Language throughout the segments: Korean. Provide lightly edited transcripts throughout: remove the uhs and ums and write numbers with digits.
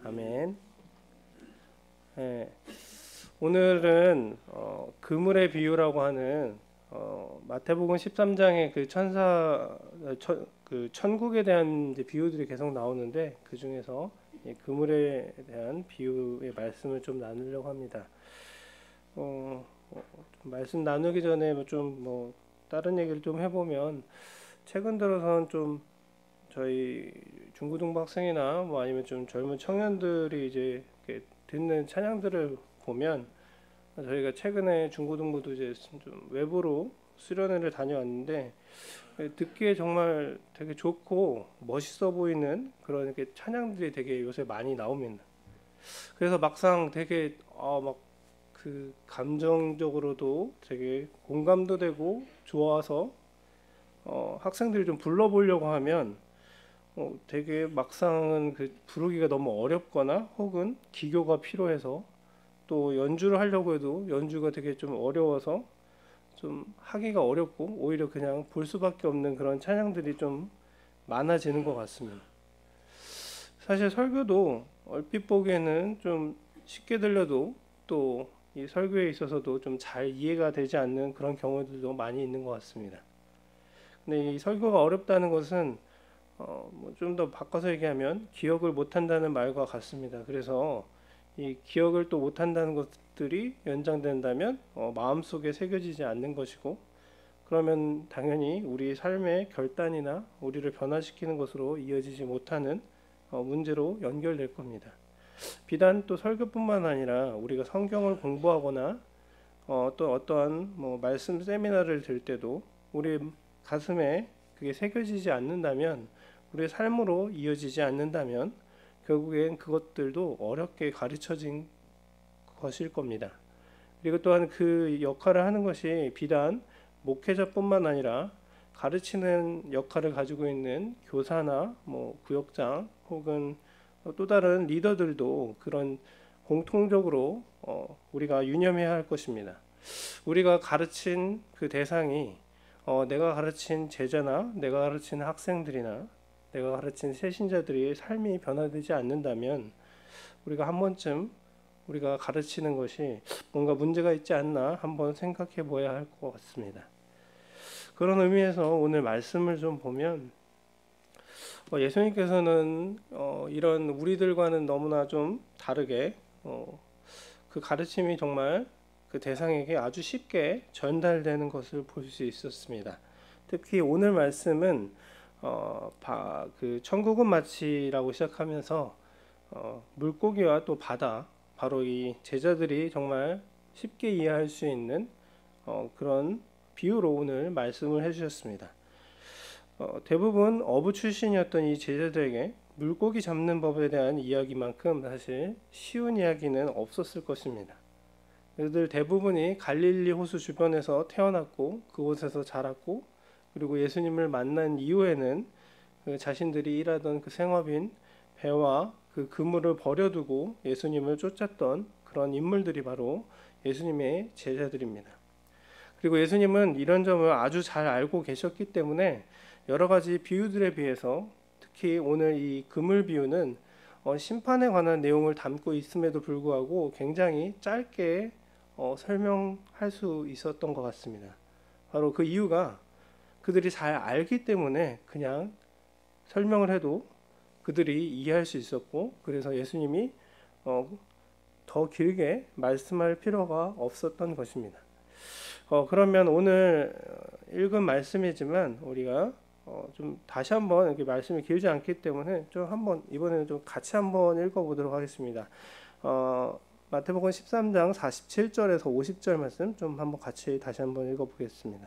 아멘. 예, 오늘은 그물의 비유라고 하는 마태복음 13장의 그 그 천국에 대한 이제 비유들이 계속 나오는데 그 중에서 이 그물에 대한 비유의 말씀을 좀 나누려고 합니다. 좀 말씀 나누기 전에 좀 다른 얘기를 좀 해보면 최근 들어서는 좀 저희 중고등부 학생이나 뭐 아니면 좀 젊은 청년들이 이제 이렇게 듣는 찬양들을 보면 저희가 최근에 중고등부도 이제 좀 외부로 수련회를 다녀왔는데 듣기에 정말 되게 좋고 멋있어 보이는 그런 이렇게 찬양들이 되게 요새 많이 나옵니다. 그래서 막상 되게 막 그 감정적으로도 되게 공감도 되고 좋아서 학생들이 좀 불러보려고 하면 되게 막상은 그 부르기가 너무 어렵거나 혹은 기교가 필요해서 또 연주를 하려고 해도 연주가 되게 좀 어려워서 좀 하기가 어렵고 오히려 그냥 볼 수밖에 없는 그런 찬양들이 좀 많아지는 것 같습니다. 사실 설교도 얼핏 보기에는 좀 쉽게 들려도 또 이 설교에 있어서도 좀 잘 이해가 되지 않는 그런 경우들도 많이 있는 것 같습니다. 근데 이 설교가 어렵다는 것은 좀 더 바꿔서 얘기하면 기억을 못한다는 말과 같습니다. 그래서 이 기억을 또 못한다는 것들이 연장된다면 마음속에 새겨지지 않는 것이고 그러면 당연히 우리 삶의 결단이나 우리를 변화시키는 것으로 이어지지 못하는 문제로 연결될 겁니다. 비단 또 설교뿐만 아니라 우리가 성경을 공부하거나 또 어떠한 말씀 세미나를 들 때도 우리 가슴에 그게 새겨지지 않는다면 우리의 삶으로 이어지지 않는다면 결국엔 그것들도 어렵게 가르쳐진 것일 겁니다. 그리고 또한 그 역할을 하는 것이 비단 목회자뿐만 아니라 가르치는 역할을 가지고 있는 교사나 구역장 혹은 또 다른 리더들도 그런 공통적으로 우리가 유념해야 할 것입니다. 우리가 가르친 그 대상이 내가 가르친 제자나 내가 가르친 학생들이나 내가 가르친 새신자들의 삶이 변화되지 않는다면 우리가 한 번쯤 우리가 가르치는 것이 뭔가 문제가 있지 않나 한번 생각해 보아야 할 것 같습니다. 그런 의미에서 오늘 말씀을 좀 보면 예수님께서는 이런 우리들과는 너무나 좀 다르게 그 가르침이 정말 그 대상에게 아주 쉽게 전달되는 것을 볼 수 있었습니다. 특히 오늘 말씀은 그 천국은 마치라고 시작하면서 물고기와 또 바다, 바로 이 제자들이 정말 쉽게 이해할 수 있는 그런 비유로 오늘 말씀을 해주셨습니다. 대부분 어부 출신이었던 이 제자들에게 물고기 잡는 법에 대한 이야기만큼 사실 쉬운 이야기는 없었을 것입니다. 그들 대부분이 갈릴리 호수 주변에서 태어났고 그곳에서 자랐고 그리고 예수님을 만난 이후에는 그 자신들이 일하던 그 생업인 배와 그 그물을 버려두고 예수님을 쫓았던 그런 인물들이 바로 예수님의 제자들입니다. 그리고 예수님은 이런 점을 아주 잘 알고 계셨기 때문에 여러 가지 비유들에 비해서 특히 오늘 이 그물 비유는 심판에 관한 내용을 담고 있음에도 불구하고 굉장히 짧게 설명할 수 있었던 것 같습니다. 바로 그 이유가 그들이 잘 알기 때문에 그냥 설명을 해도 그들이 이해할 수 있었고 그래서 예수님이 더 길게 말씀할 필요가 없었던 것입니다. 그러면 오늘 읽은 말씀이지만 우리가 좀 다시 한번 이렇게 말씀이 길지 않기 때문에 좀 한번 이번에는 좀 같이 한번 읽어보도록 하겠습니다. 마태복음 13장 47절에서 50절 말씀 좀 한번 같이 다시 한번 읽어보겠습니다.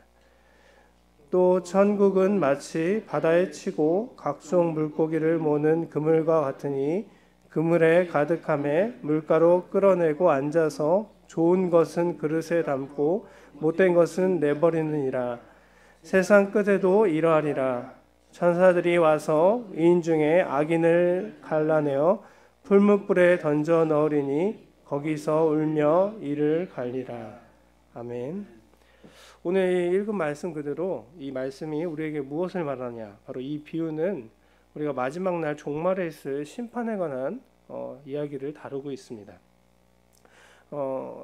또 천국은 마치 바다에 치고 각종 물고기를 모는 그물과 같으니 그물에 가득함에 물가로 끌어내고 앉아서 좋은 것은 그릇에 담고 못된 것은 내버리느니라. 세상 끝에도 이러하리라. 천사들이 와서 인 중에 악인을 갈라내어 풀무불에 던져 넣으리니 거기서 울며 이를 갈리라. 아멘. 오늘 읽은 말씀 그대로 이 말씀이 우리에게 무엇을 말하냐? 바로 이 비유는 우리가 마지막 날 종말에 있을 심판에 관한 이야기를 다루고 있습니다.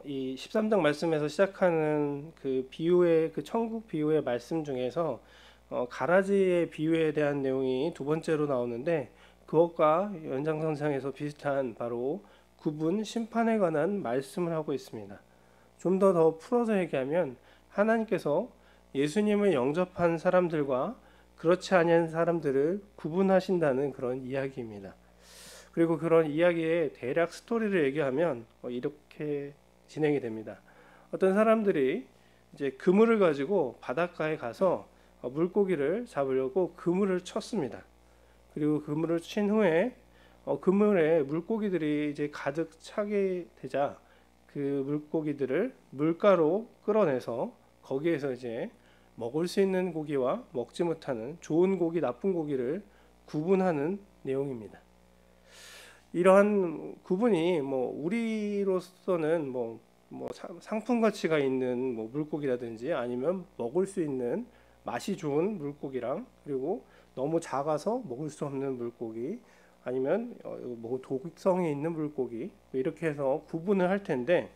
이 13장 말씀에서 시작하는 그 비유의 그 천국 비유의 말씀 중에서 가라지의 비유에 대한 내용이 두 번째로 나오는데, 그것과 연장선상에서 비슷한 바로 구분 심판에 관한 말씀을 하고 있습니다. 좀 더 풀어서 얘기하면, 하나님께서 예수님을 영접한 사람들과 그렇지 않은 사람들을 구분하신다는 그런 이야기입니다. 그리고 그런 이야기의 대략 스토리를 얘기하면 이렇게 진행이 됩니다. 어떤 사람들이 이제 그물을 가지고 바닷가에 가서 물고기를 잡으려고 그물을 쳤습니다. 그리고 그물을 친 후에 그물에 물고기들이 이제 가득 차게 되자 그 물고기들을 물가로 끌어내서 거기에서 이제 먹을 수 있는 고기와 먹지 못하는 좋은 고기, 나쁜 고기를 구분하는 내용입니다. 이러한 구분이 우리로서는 상품 가치가 있는 물고기라든지, 아니면 먹을 수 있는 맛이 좋은 물고기랑, 그리고 너무 작아서 먹을 수 없는 물고기, 아니면 독성이 있는 물고기, 이렇게 해서 구분을 할 텐데,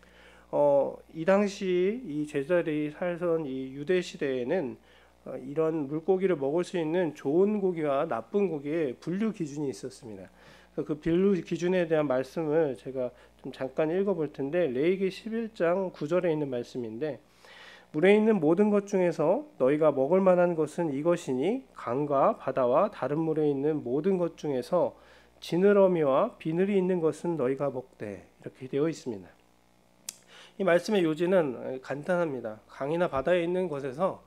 이 당시 이 제자들이 살던 이 유대 시대에는 이런 물고기를 먹을 수 있는 좋은 고기와 나쁜 고기의 분류 기준이 있었습니다. 그 분류 기준에 대한 말씀을 제가 좀 잠깐 읽어볼 텐데, 레위기 11장 9절에 있는 말씀인데, 물에 있는 모든 것 중에서 너희가 먹을 만한 것은 이것이니 강과 바다와 다른 물에 있는 모든 것 중에서 지느러미와 비늘이 있는 것은 너희가 먹되, 이렇게 되어 있습니다. 이 말씀의 요지는 간단합니다. 강이나 바다에 있는 것에서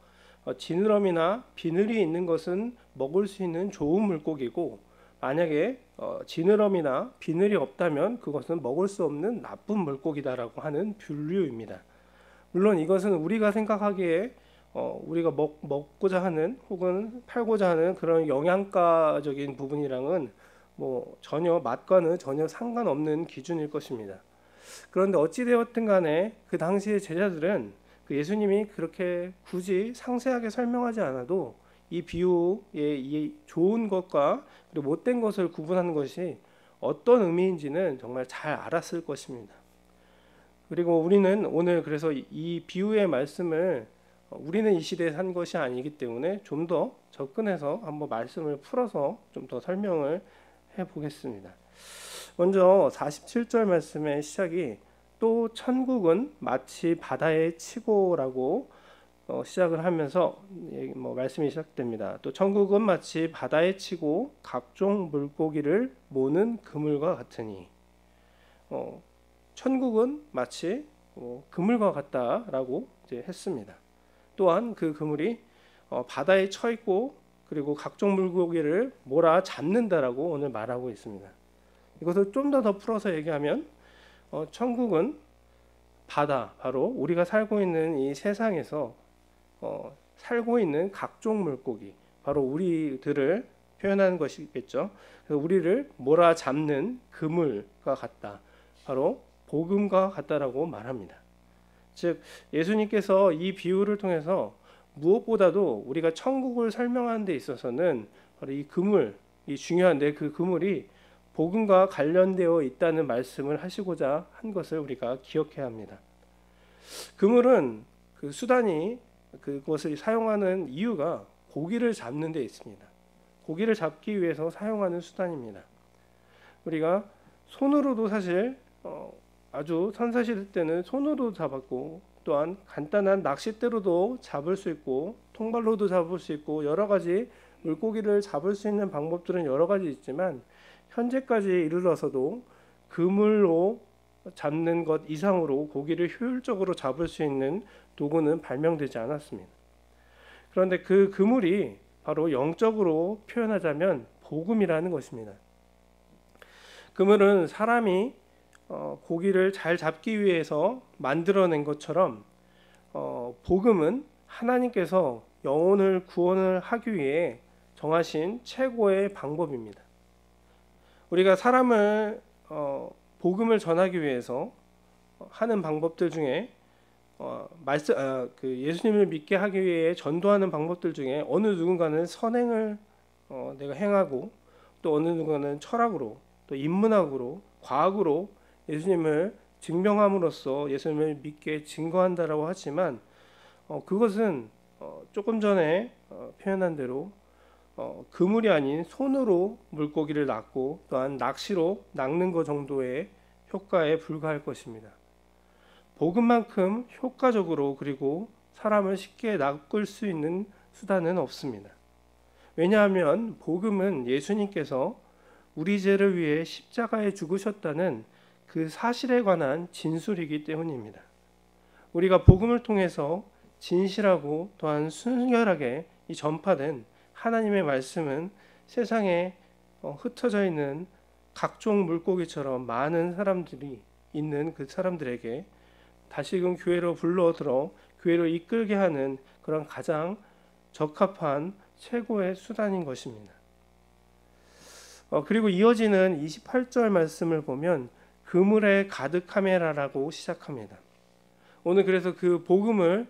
지느러미나 비늘이 있는 것은 먹을 수 있는 좋은 물고기고, 만약에 지느러미나 비늘이 없다면 그것은 먹을 수 없는 나쁜 물고기다라고 하는 분류입니다. 물론 이것은 우리가 생각하기에 우리가 먹고자 하는 혹은 팔고자 하는 그런 영양가적인 부분이랑은 전혀 맛과는 전혀 상관없는 기준일 것입니다. 그런데 어찌되었든 간에 그 당시의 제자들은 그 예수님이 그렇게 굳이 상세하게 설명하지 않아도 이 비유의 이 좋은 것과 그리고 못된 것을 구분하는 것이 어떤 의미인지는 정말 잘 알았을 것입니다. 그리고 우리는 오늘 그래서 이 비유의 말씀을 우리는 이 시대에 산 것이 아니기 때문에 좀 더 접근해서 한번 말씀을 풀어서 좀 더 설명을 해보겠습니다. 먼저 47절 말씀의 시작이 또 천국은 마치 바다에 치고라고 시작을 하면서 말씀이 시작됩니다. 또 천국은 마치 바다에 치고 각종 물고기를 모는 그물과 같으니, 천국은 마치 그물과 같다라고 이제 했습니다. 또한 그 그물이 바다에 쳐 있고 그리고 각종 물고기를 몰아 잡는다라고 오늘 말하고 있습니다. 이것을 좀 더 풀어서 얘기하면 천국은 바다, 바로 우리가 살고 있는 이 세상에서 살고 있는 각종 물고기, 바로 우리들을 표현하는 것이겠죠. 그래서 우리를 몰아잡는 그물과 같다, 바로 복음과 같다라고 말합니다. 즉 예수님께서 이 비유를 통해서 무엇보다도 우리가 천국을 설명하는 데 있어서는 바로 이 그물, 이 중요한데 그 그물이 복음과 관련되어 있다는 말씀을 하시고자 한 것을 우리가 기억해야 합니다. 그물은 그 수단이, 그것을 사용하는 이유가 고기를 잡는 데 있습니다. 고기를 잡기 위해서 사용하는 수단입니다. 우리가 손으로도 사실 아주 선사시대 때는 손으로 잡았고, 또한 간단한 낚싯대로도 잡을 수 있고 통발로도 잡을 수 있고, 여러 가지 물고기를 잡을 수 있는 방법들은 여러 가지 있지만, 현재까지 이르러서도 그물로 잡는 것 이상으로 고기를 효율적으로 잡을 수 있는 도구는 발명되지 않았습니다. 그런데 그 그물이 바로 영적으로 표현하자면 복음이라는 것입니다. 그물은 사람이 고기를 잘 잡기 위해서 만들어낸 것처럼 복음은 하나님께서 영혼을 구원을 하기 위해 정하신 최고의 방법입니다. 우리가 사람을 복음을 전하기 위해서 하는 방법들 중에 예수님을 믿게 하기 위해 전도하는 방법들 중에 어느 누군가는 선행을 내가 행하고, 또 어느 누군가는 철학으로, 또 인문학으로, 과학으로 예수님을 증명함으로써 예수님을 믿게 증거한다라고 하지만 그것은 조금 전에 표현한 대로 그물이 아닌 손으로 물고기를 낚고 또한 낚시로 낚는 것 정도의 효과에 불과할 것입니다. 복음만큼 효과적으로 그리고 사람을 쉽게 낚을 수 있는 수단은 없습니다. 왜냐하면 복음은 예수님께서 우리 죄를 위해 십자가에 죽으셨다는 그 사실에 관한 진술이기 때문입니다. 우리가 복음을 통해서 진실하고 또한 순결하게 전파된 하나님의 말씀은 세상에 흩어져 있는 각종 물고기처럼 많은 사람들이 있는 그 사람들에게 다시금 교회로 불러들어 교회로 이끌게 하는 그런 가장 적합한 최고의 수단인 것입니다. 그리고 이어지는 28절 말씀을 보면 그물에 가득하메라라고 시작합니다. 오늘 그래서 그 복음을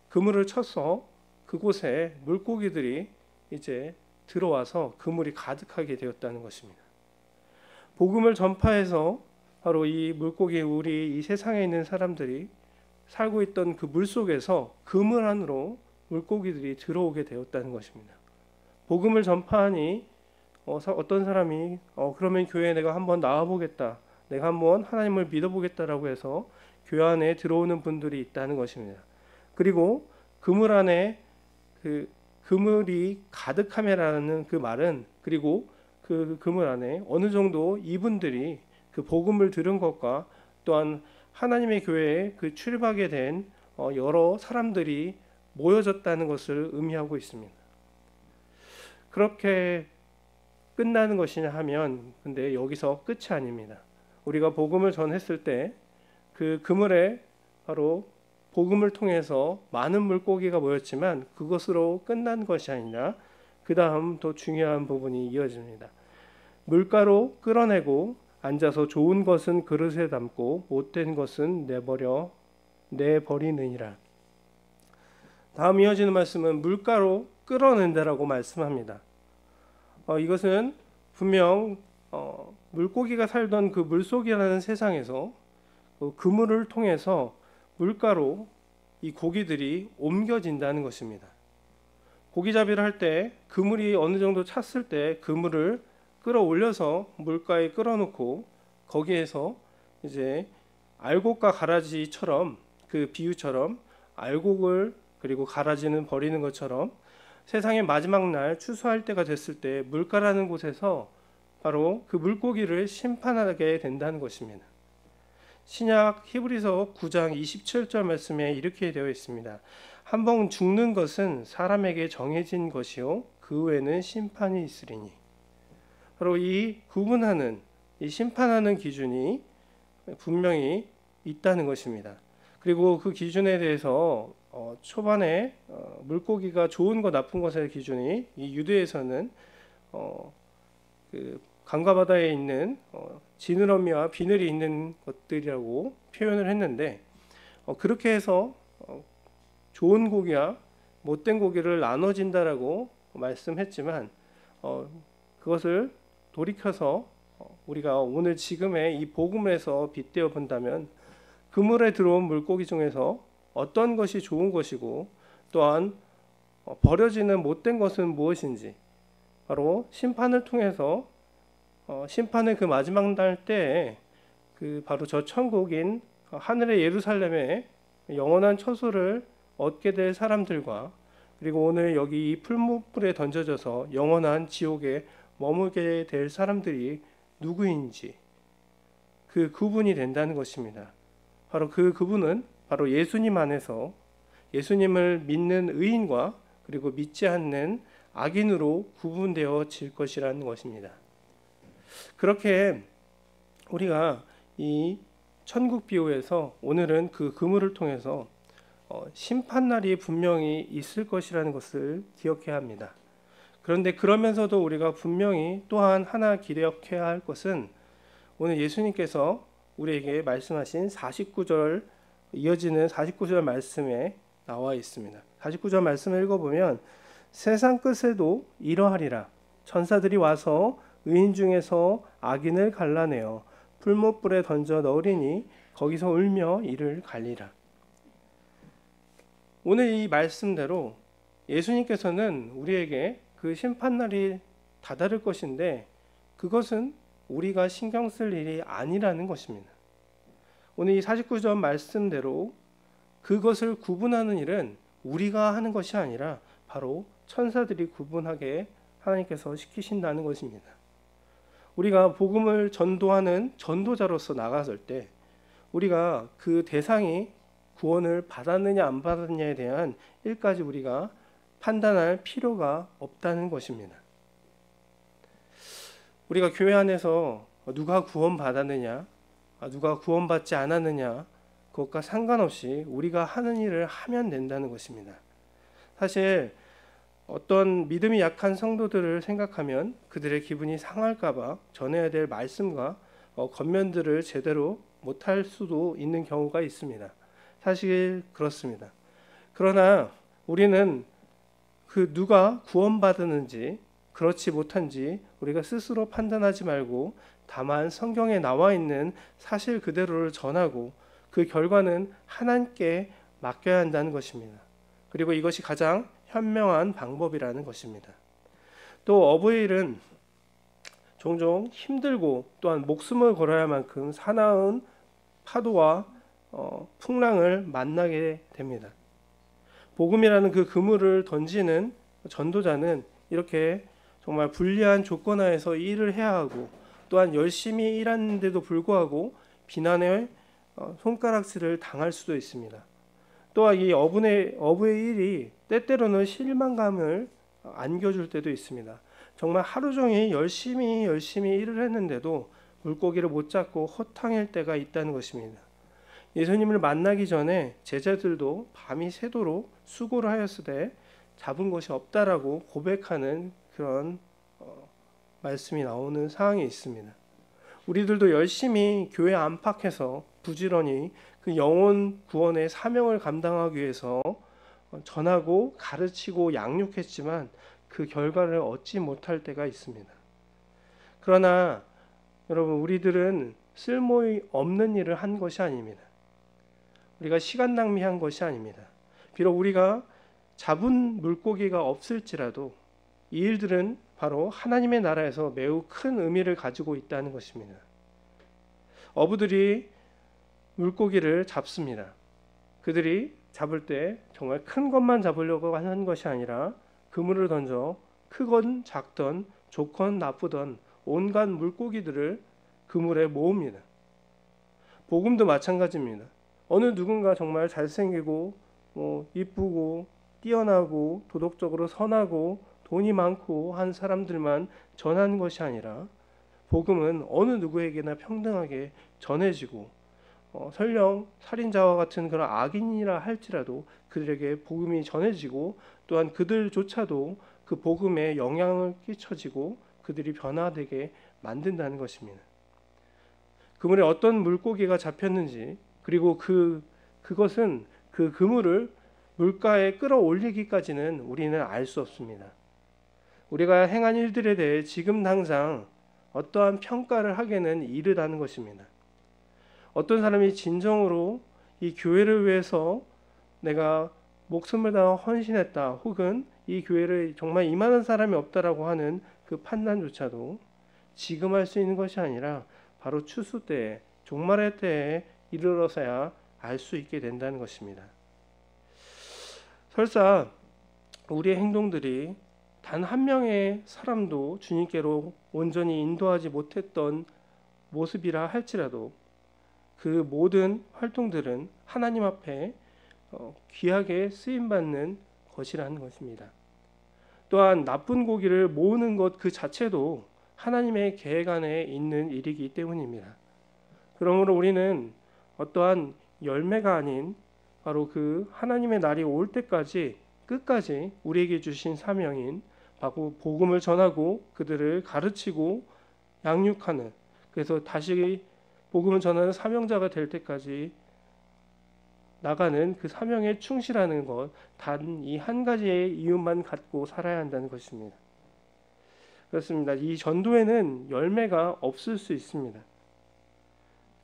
그물을 쳐서 그곳에 물고기들이 이제 들어와서 그물이 가득하게 되었다는 것입니다. 복음을 전파해서 바로 이 물고기 우리 이 세상에 있는 사람들이 살고 있던 그 물 속에서 그물 안으로 물고기들이 들어오게 되었다는 것입니다. 복음을 전파하니 어떤 사람이 그러면 교회에 내가 한번 나와보겠다, 내가 한번 하나님을 믿어보겠다라고 해서 교회 안에 들어오는 분들이 있다는 것입니다. 그리고 그물 안에 그 그물이 가득함이라는 그 말은 그리고 그 그물 안에 어느 정도 이분들이 그 복음을 들은 것과 또한 하나님의 교회에 그 출입하게 된 여러 사람들이 모여졌다는 것을 의미하고 있습니다. 그렇게 끝나는 것이냐 하면 근데 여기서 끝이 아닙니다. 우리가 복음을 전했을 때 그 그물에 바로 복음을 통해서 많은 물고기가 모였지만 그것으로 끝난 것이 아니라 그 다음 더 중요한 부분이 이어집니다. 물가로 끌어내고 앉아서 좋은 것은 그릇에 담고 못된 것은 내버리느니라. 다음 이어지는 말씀은 물가로 끌어낸다라고 말씀합니다. 이것은 분명 물고기가 살던 그 물속이라는 세상에서 그물을 통해서 물가로 이 고기들이 옮겨진다는 것입니다. 고기잡이를 할 때 그물이 어느 정도 찼을 때 그물을 끌어올려서 물가에 끌어놓고 거기에서 이제 알곡과 가라지처럼 그 비유처럼 알곡을 그리고 가라지는 버리는 것처럼 세상의 마지막 날 추수할 때가 됐을 때 물가라는 곳에서 바로 그 물고기를 심판하게 된다는 것입니다. 신약 히브리서 9장 27절 말씀에 이렇게 되어 있습니다. 한 번 죽는 것은 사람에게 정해진 것이요 그 외에는 심판이 있으리니. 바로 이 구분하는 이 심판하는 기준이 분명히 있다는 것입니다. 그리고 그 기준에 대해서 초반에 물고기가 좋은 것 나쁜 것의 기준이 이 유대에서는 그 강과 바다에 있는 지느러미와 비늘이 있는 것들이라고 표현을 했는데 그렇게 해서 좋은 고기와 못된 고기를 나눠진다라고 말씀했지만 그것을 돌이켜서 우리가 오늘 지금의 이 복음에서 빗대어 본다면 그물에 들어온 물고기 중에서 어떤 것이 좋은 것이고 또한 버려지는 못된 것은 무엇인지 바로 심판을 통해서 심판의 그 마지막 날 때에 그 바로 저 천국인 하늘의 예루살렘에 영원한 처소를 얻게 될 사람들과 그리고 오늘 여기 이 풀무불에 던져져서 영원한 지옥에 머물게 될 사람들이 누구인지 그 구분이 된다는 것입니다. 바로 그 구분은 바로 예수님 안에서 예수님을 믿는 의인과 그리고 믿지 않는 악인으로 구분되어질 것이라는 것입니다. 그렇게 우리가 이 천국 비유에서 오늘은 그 그물을 통해서 심판날이 분명히 있을 것이라는 것을 기억해야 합니다. 그런데 그러면서도 우리가 분명히 또한 하나 기억해야 할 것은 오늘 예수님께서 우리에게 말씀하신 49절 이어지는 49절 말씀에 나와 있습니다. 49절 말씀을 읽어보면 세상 끝에도 이러하리라. 천사들이 와서 의인 중에서 악인을 갈라내어 풀못불에 던져 넣으리니 거기서 울며 이를 갈리라. 오늘 이 말씀대로 예수님께서는 우리에게 그 심판날이 다다를 것인데 그것은 우리가 신경 쓸 일이 아니라는 것입니다. 오늘 이 49절 말씀대로 그것을 구분하는 일은 우리가 하는 것이 아니라 바로 천사들이 구분하게 하나님께서 시키신다는 것입니다. 우리가 복음을 전도하는 전도자로서 나갔을 때 우리가 그 대상이 구원을 받았느냐 안 받았느냐에 대한 일까지 우리가 판단할 필요가 없다는 것입니다. 우리가 교회 안에서 누가 구원받았느냐, 누가 구원받지 않았느냐, 그것과 상관없이 우리가 하는 일을 하면 된다는 것입니다. 사실 어떤 믿음이 약한 성도들을 생각하면 그들의 기분이 상할까봐 전해야 될 말씀과 겉면들을 제대로 못할 수도 있는 경우가 있습니다. 사실 그렇습니다. 그러나 우리는 그 누가 구원받았는지 그렇지 못한지 우리가 스스로 판단하지 말고 다만 성경에 나와 있는 사실 그대로를 전하고 그 결과는 하나님께 맡겨야 한다는 것입니다. 그리고 이것이 가장 현명한 방법이라는 것입니다. 또 어버이일은 종종 힘들고 또한 목숨을 걸어야 할 만큼 사나운 파도와 풍랑을 만나게 됩니다. 복음이라는 그 그물을 던지는 전도자는 이렇게 정말 불리한 조건 하에서 일을 해야 하고 또한 열심히 일하는데도 불구하고 비난의 손가락질을 당할 수도 있습니다. 또한 이 어부의 일이 때때로는 실망감을 안겨줄 때도 있습니다. 정말 하루 종일 열심히 일을 했는데도 물고기를 못 잡고 허탕일 때가 있다는 것입니다. 예수님을 만나기 전에 제자들도 밤이 새도록 수고를 하였으되 잡은 것이 없다라고 고백하는 그런 말씀이 나오는 상황이 있습니다. 우리들도 열심히 교회 안팎에서 부지런히 그 영혼 구원의 사명을 감당하기 위해서 전하고 가르치고 양육했지만 그 결과를 얻지 못할 때가 있습니다. 그러나 여러분, 우리들은 쓸모 없는 일을 한 것이 아닙니다. 우리가 시간 낭비한 것이 아닙니다. 비록 우리가 잡은 물고기가 없을지라도 이 일들은 바로 하나님의 나라에서 매우 큰 의미를 가지고 있다는 것입니다. 어부들이 물고기를 잡습니다. 그들이 잡을 때 정말 큰 것만 잡으려고 하는 것이 아니라 그물을 던져 크건 작던 좋건 나쁘던 온갖 물고기들을 그물에 모읍니다. 복음도 마찬가지입니다. 어느 누군가 정말 잘생기고 이쁘고 뛰어나고 도덕적으로 선하고 돈이 많고 한 사람들만 전하는 것이 아니라 복음은 어느 누구에게나 평등하게 전해지고 설령 살인자와 같은 그런 악인이라 할지라도 그들에게 복음이 전해지고 또한 그들조차도 그 복음에 영향을 끼쳐지고 그들이 변화되게 만든다는 것입니다. 그물에 어떤 물고기가 잡혔는지 그리고 그것은 그 그물을 물가에 끌어올리기까지는 우리는 알 수 없습니다. 우리가 행한 일들에 대해 지금 당장 어떠한 평가를 하기는 이르다는 것입니다. 어떤 사람이 진정으로 이 교회를 위해서 내가 목숨을 다하 헌신했다 혹은 이 교회를 정말 임하는 사람이 없다라고 하는 그 판단조차도 지금 할 수 있는 것이 아니라 바로 추수 때에 종말의 때에 이르러서야 알 수 있게 된다는 것입니다. 설사 우리의 행동들이 단 한 명의 사람도 주님께로 온전히 인도하지 못했던 모습이라 할지라도 그 모든 활동들은 하나님 앞에 귀하게 쓰임받는 것이라는 것입니다. 또한 나쁜 고기를 모으는 것 그 자체도 하나님의 계획 안에 있는 일이기 때문입니다. 그러므로 우리는 어떠한 열매가 아닌 바로 그 하나님의 날이 올 때까지 끝까지 우리에게 주신 사명인 바로 복음을 전하고 그들을 가르치고 양육하는, 그래서 다시 복음을 전하는 사명자가 될 때까지 나가는 그 사명에 충실하는 것, 단 이 한 가지의 이유만 갖고 살아야 한다는 것입니다. 그렇습니다. 이 전도에는 열매가 없을 수 있습니다.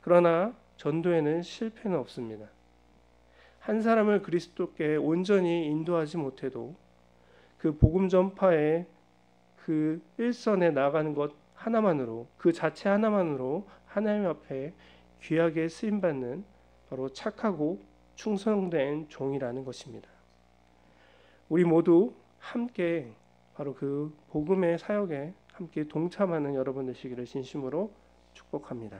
그러나 전도에는 실패는 없습니다. 한 사람을 그리스도께 온전히 인도하지 못해도 그 복음 전파의 그 일선에 나가는 것 하나만으로, 그 자체 하나만으로 하나님 앞에 귀하게 쓰임 받는 바로 착하고 충성된 종이라는 것입니다. 우리 모두 함께 바로 그 복음의 사역에 함께 동참하는 여러분 되시기를 진심으로 축복합니다.